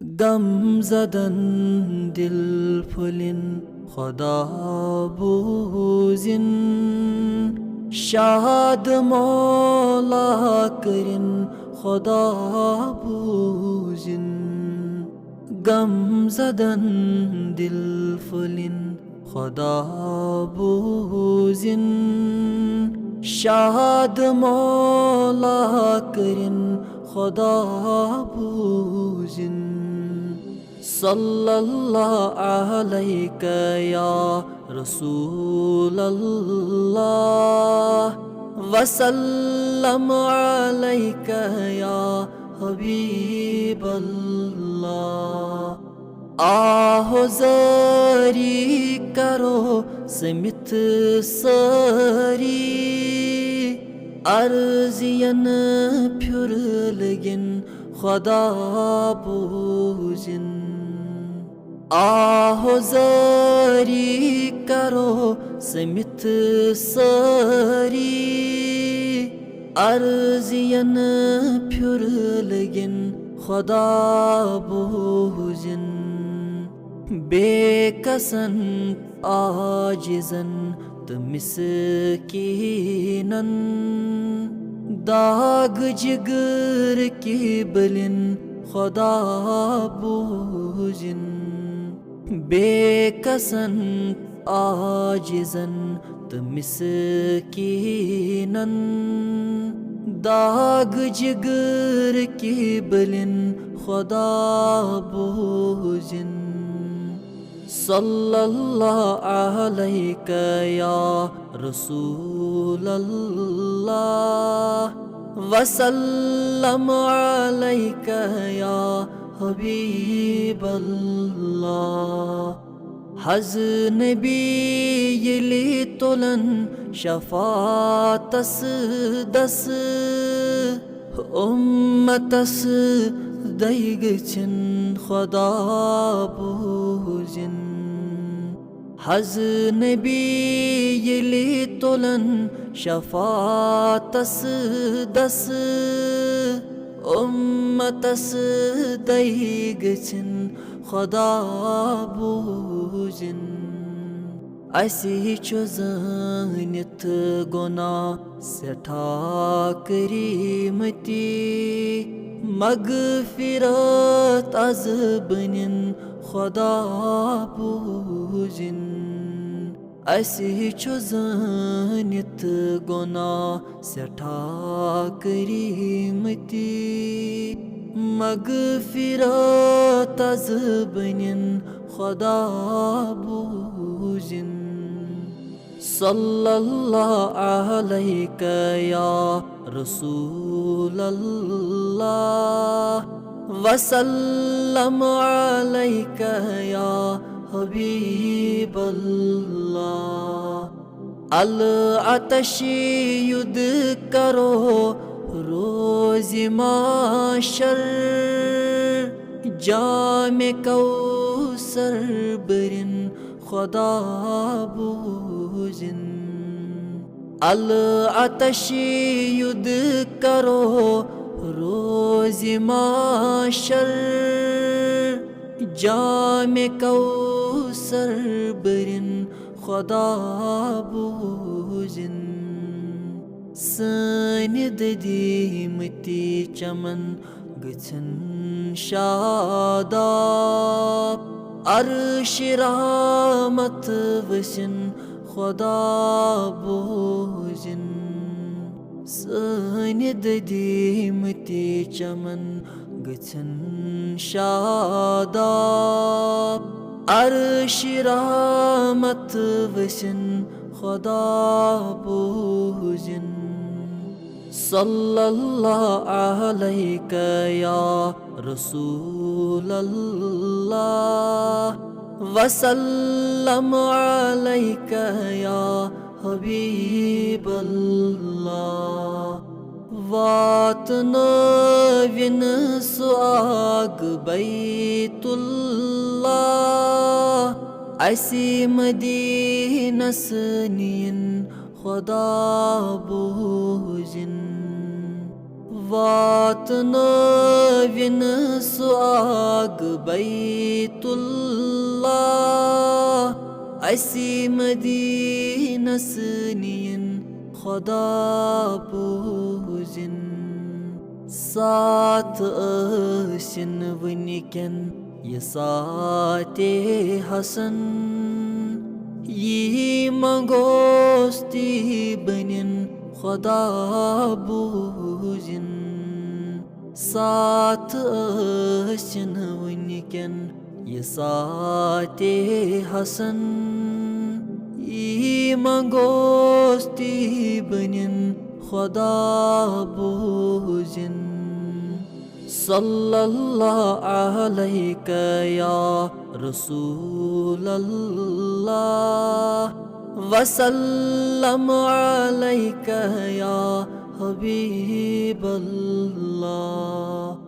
गम ज़दन दिल फुलिन खुदा बूजिन शाद मौला करिन खुदा बूजिन गम ज़दन दिल फुलिन खुदा बूजिन शाद मौला करिन खुदा बूजिन सल्लल्लाहु अलैका या रसूलल्लाह वसल्लम अलैका या हबीबल्लाह आहो ज़री करो समित सारी अर्ज़ियन फिर लगिन खुदा बूजिन आहो ज़री करो समित सारी अर्ज़ियन फिर लगिन खुदा बूजिन बेकसन आजिज़न मिस्कीनन दाग जिगर की बलिन खुदा बूजिन बेकसन आजिज़न मिस्कीनन दाग जिगर की बलिन खुदा बूजिन सल्लल्लाहु अलैका या रसूलल्लाह वसल्लम अलैका या हबीबल्लाह हज़ नबी यली तुलन शफातस दस उम्मतस दैगचिन खुदा बूजिन हज़ नबी यली तुलन शफातस दस उम्मतस दैगचिन खुदा बूजिन असी छु ज़ानित गुनाह सठा करीमती मगफिरत अज़ बनिन खुदा बूजिन असी छु ज़ानित गुनाह सठा करीमती मगफिरत अज़ बनिन खुदा बूजिन सल्लल्लाहु अलैका या रसूलल्लाह वसल्लम अलैका या हबीबल्लाह अल अतशी युद करो रोज़ी माशर जामे कौसर बरिन खुदा बूजिन अल अतशी युद करो रोज़ी माशर जामे कौसर बरिन खुदा बूजिन सानि ददीमती चमन गछन शादाब अर्श रहमत वसिन खुदा बूजिन सानि ददीमती चमन गछन शादाब अर्श रहमत वसिन खुदा बूजिन सल्लल्लाहु अलैका या रसूलल्लाह वसल्लम अलैका या हबीबल्लाह वातनविन सुआग बैतुल्लाह असी मदीनस नीन खुदा बूजिन वातनविन सु आग बैतुल्लाह असी मदीनस नियन खुदा पूजिन साथ अशिन वनिकन ये साते हसन यही मंगोस्ती बनिन खुदा बूजिन साथ अशिन वनिकन ये साते हसन यही मंगोस्ती बनिन खुदा बूजिन सल्लल्लाहु अलैका या रसूल अल्लाह वसल्लम अलैका या हबीब अल्लाह।